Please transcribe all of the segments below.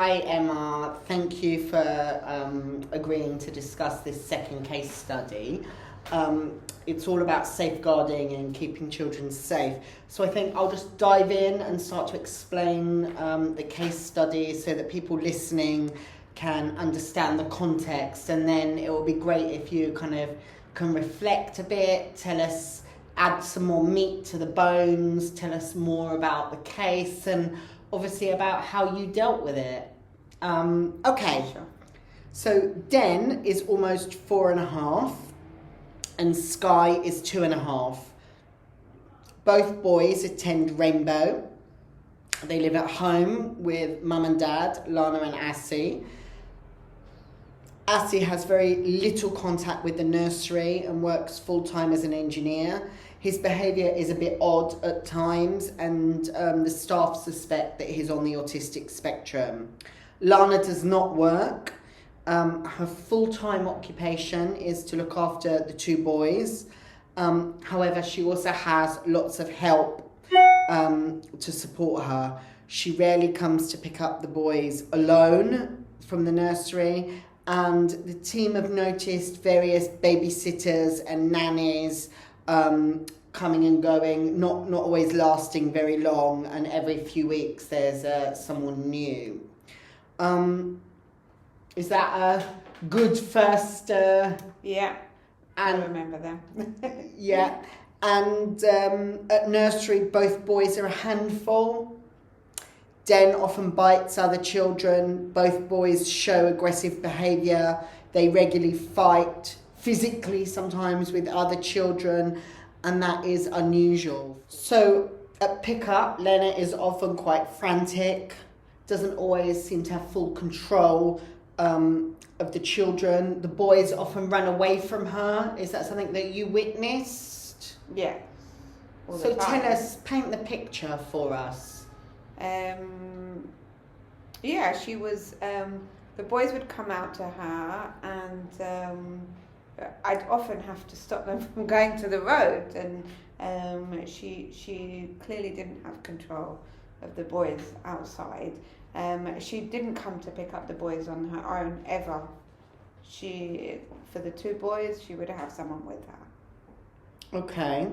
Hi Emma, thank you for agreeing to discuss this second case study. It's all about safeguarding and keeping children safe. So I think I'll just dive in and start to explain the case study so that people listening can understand the context, and then it will be great if you kind of can reflect a bit, tell us, add some more meat to the bones, tell us more about the case and obviously about how you dealt with it. Okay, sure. So Den is almost 4.5 and Sky is 2.5. Both boys attend Rainbow. They live at home with mum and dad, Lana and Assie. Assie has very little contact with the nursery and works full-time as an engineer. His behaviour is a bit odd at times, and the staff suspect that he's on the autistic spectrum. Lana does not work. Her full-time occupation is to look after the 2 boys. However, she also has lots of help to support her. She rarely comes to pick up the boys alone from the nursery, and the team have noticed various babysitters and nannies coming and going, not always lasting very long, and every few weeks there's someone new. Is that a good first? Yeah, I remember that. Yeah, and at nursery both boys are a handful. Den often bites other children. Both boys show aggressive behaviour. They regularly fight physically sometimes with other children, and that is unusual. So at pickup, Lena is often quite frantic, doesn't always seem to have full control of the children. The boys often run away from her. Is that something that you witnessed? Yeah. So tell us, paint the picture for us. Yeah, she was, the boys would come out to her, and I'd often have to stop them from going to the road, and she clearly didn't have control of the boys outside. She didn't come to pick up the boys on her own ever. For the 2 boys, she would have someone with her. Okay.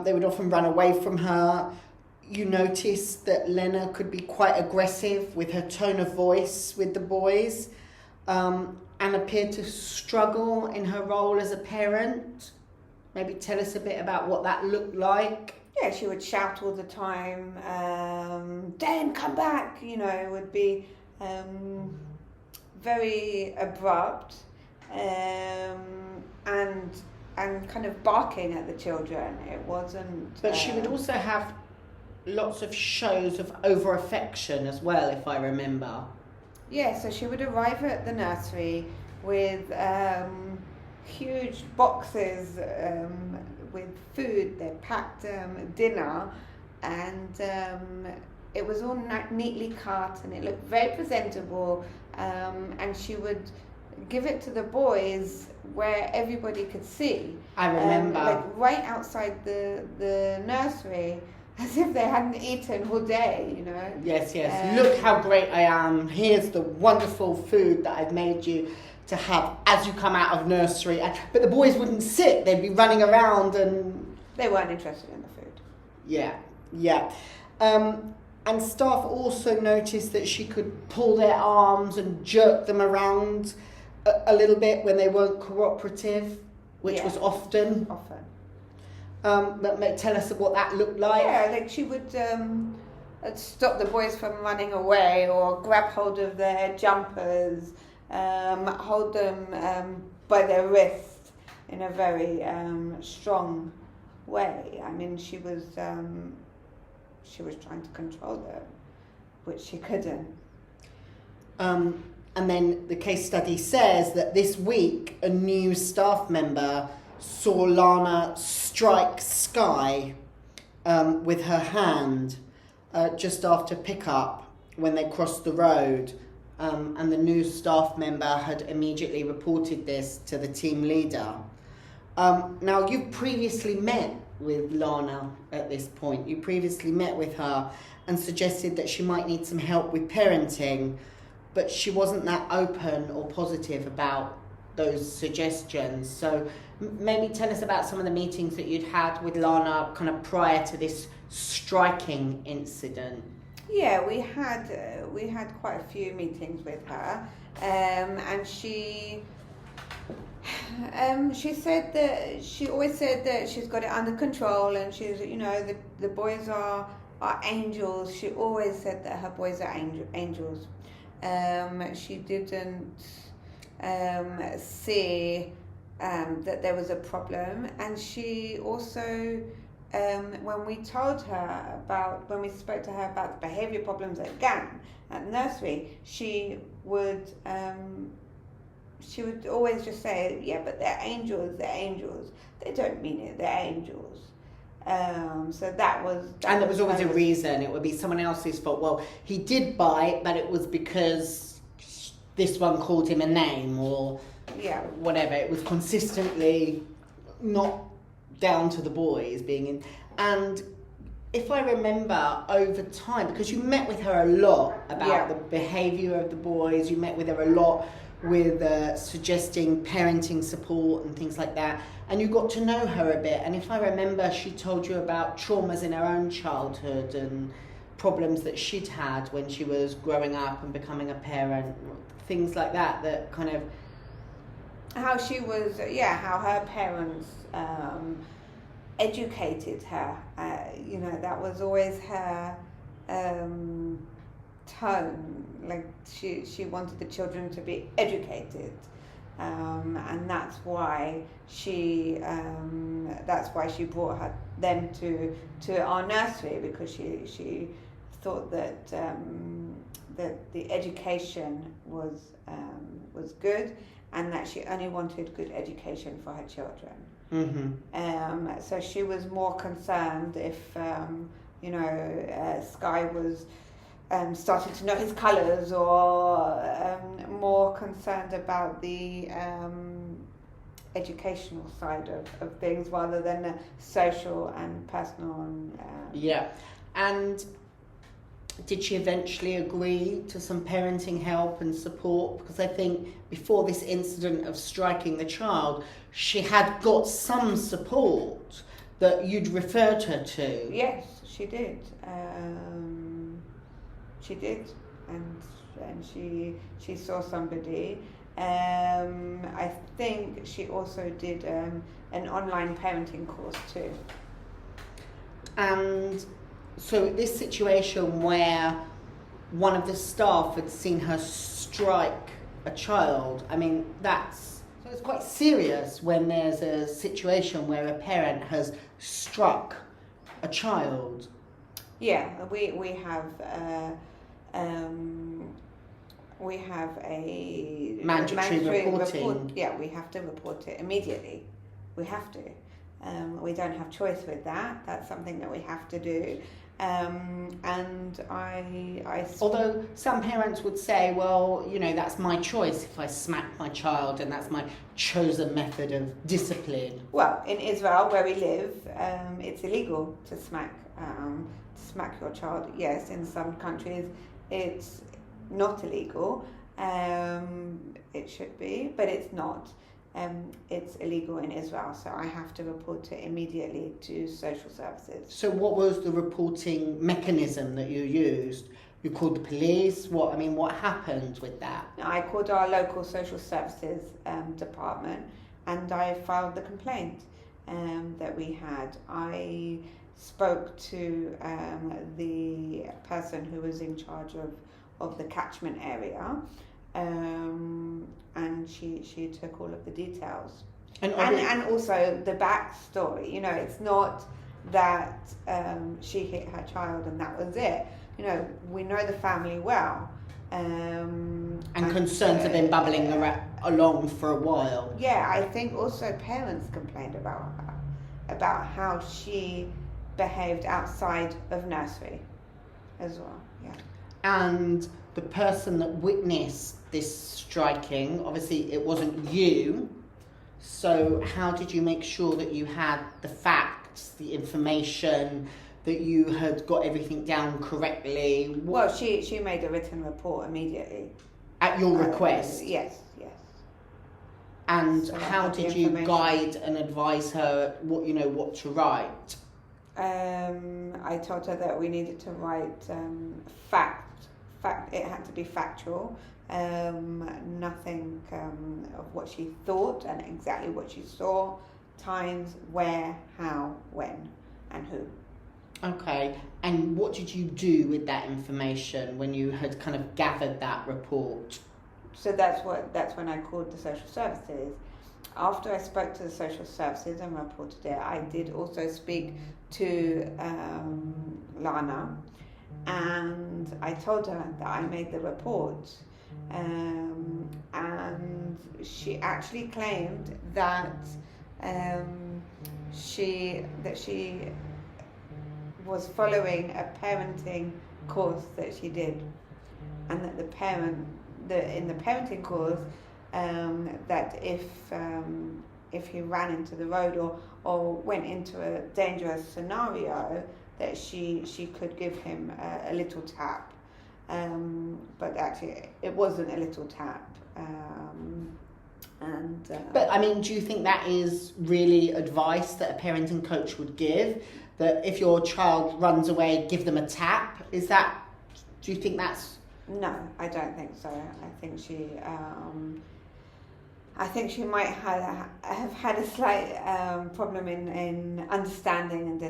They would often run away from her. You noticed that Lena could be quite aggressive with her tone of voice with the boys, and appeared to struggle in her role as a parent. Maybe tell us a bit about what that looked like. Yeah, she would shout all the time, Dan, come back, it would be very abrupt, and kind of barking at the children. It wasn't... But she would also have lots of shows of over-affection as well, if I remember. Yeah, so she would arrive at the nursery with huge boxes with food. They packed dinner, and it was all neatly cut, and it looked very presentable, and she would give it to the boys where everybody could see. I remember. Like right outside the nursery, as if they hadn't eaten all day, Yes. Look how great I am. Here's the wonderful food that I've made you to have as you come out of nursery. But the boys wouldn't sit. They'd be running around and... They weren't interested in the food. Yeah. And staff also noticed that she could pull their arms and jerk them around a little bit when they weren't cooperative, which was often. But tell us what that looked like. Yeah, like she would stop the boys from running away, or grab hold of their jumpers, hold them by their wrist in a very strong way. I mean, she was trying to control them, which she couldn't. And then the case study says that this week a new staff member saw Lana strike Sky with her hand just after pickup when they crossed the road, and the new staff member had immediately reported this to the team leader. Now, you've previously met with Lana at this point. You previously met with her and suggested that she might need some help with parenting. but she wasn't that open or positive about those suggestions. So maybe tell us about some of the meetings that you'd had with Lana kind of prior to this striking incident. Yeah, we had quite a few meetings with her, and she said that she always said that she's got it under control, and she's, you know, the boys are angels. She always said that her boys are angels. She didn't see that there was a problem, and she also, when we spoke to her about the behaviour problems at GAN, at nursery, she would always just say, yeah, but they're angels, they don't mean it, they're angels. So that was and there was always a reason. It would be someone else's fault. Well, he did bite, but it was because this one called him a name, or whatever. It was consistently not down to the boys being in. And if I remember, over time, because you met with her a lot about the behaviour of the boys, you met with her a lot with suggesting parenting support and things like that, and you got to know her a bit. And if I remember, she told you about traumas in her own childhood and problems that she'd had when she was growing up and becoming a parent, things like that, that kind of how she was, how her parents educated her. You know, that was always her tone. Like she wanted the children to be educated, and that's why she brought them to our nursery, because she thought that that the education was good, and that she only wanted good education for her children. Mm-hmm. So she was more concerned if Sky was starting to know his colours, or more concerned about the educational side of things, rather than the social and personal. And did she eventually agree to some parenting help and support? Because I think before this incident of striking the child, she had got some support that you'd referred her to. Yes, she did. She did, and she saw somebody. I think she also did an online parenting course too. And so this situation where one of the staff had seen her strike a child, I mean, it's quite serious when there's a situation where a parent has struck a child. Yeah, we have a mandatory reporting. We have to report it immediately. We have to. We don't have choice with that. That's something that we have to do. And although some parents would say, well, you know, that's my choice if I smack my child, and that's my chosen method of discipline. Well, in Israel, where we live, it's illegal to smack your child. Yes, in some countries it's not illegal. It should be, but it's not. It's illegal in Israel, so I have to report it immediately to social services. So what was the reporting mechanism that you used? You called the police? What happened with that? I called our local social services department, and I filed the complaint that we had. I spoke to the person who was in charge of the catchment area, and she took all of the details, and also the backstory. You know, it's not that she hit her child and that was it. You know, we know the family well, and concerns have been bubbling along for a while. Yeah, I think also parents complained about her, about how she behaved outside of nursery as well. Yeah. And the person that witnessed this striking, obviously it wasn't you, so how did you make sure that you had the facts, the information, that you had got everything down correctly? Well, she made a written report immediately. At your request? Yes. And So I how had the did you information. guide and advise her what to write? I told her that we needed to write fact. It had to be factual. Nothing of what she thought and exactly what she saw, times, where, how, when, and who. Okay, and what did you do with that information when you had kind of gathered that report? So that's when I called the social services. After I spoke to the social services and reported it, I did also speak to Lana, and I told her that I made the report, and she actually claimed that she was following a parenting course that she did, and that in the parenting course, that if he ran into the road or went into a dangerous scenario, that she could give him a little tap, but actually it wasn't a little tap. But I mean, do you think that is really advice that a parenting coach would give? That if your child runs away, give them a tap? Do you think that's... No, I don't think so. I think she might have had a slight problem in understanding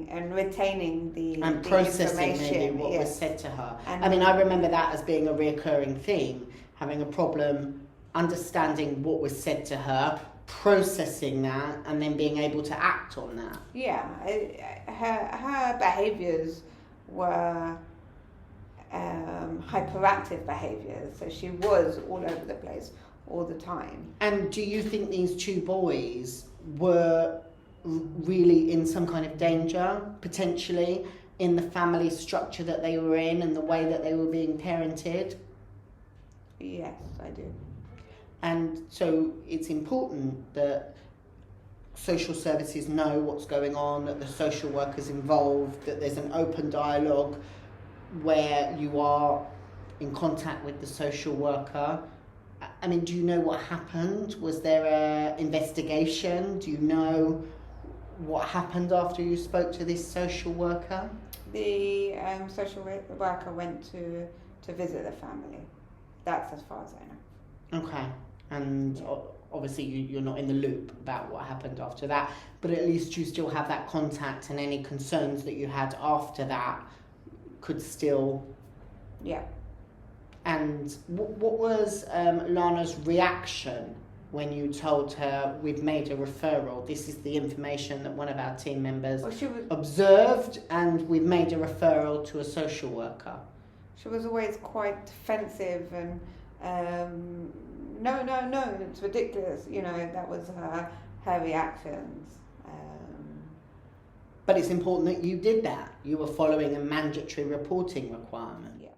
and retaining the processing information. maybe what Yes. was said to her. And I mean, I remember that as being a reoccurring theme, having a problem understanding what was said to her, processing that, and then being able to act on that. Yeah, her behaviours were hyperactive behaviours, so she was all over the place all the time. And do you think these two boys were really in some kind of danger, potentially, in the family structure that they were in and the way that they were being parented? Yes, I do. And so it's important that social services know what's going on, that the social worker's involved, that there's an open dialogue where you are in contact with the social worker. I mean, do you know what happened? Was there an investigation? Do you know what happened after you spoke to this social worker? The social worker went to visit the family. That's as far as I know. Okay. And obviously you're not in the loop about what happened after that, but at least you still have that contact, and any concerns that you had after that could still... Yeah. And what was Lana's reaction when you told her, we've made a referral, this is the information that one of our team members observed, and we've made a referral to a social worker? She was always quite defensive and no, it's ridiculous. That was her reactions. But it's important that you did that. You were following a mandatory reporting requirement. Yeah.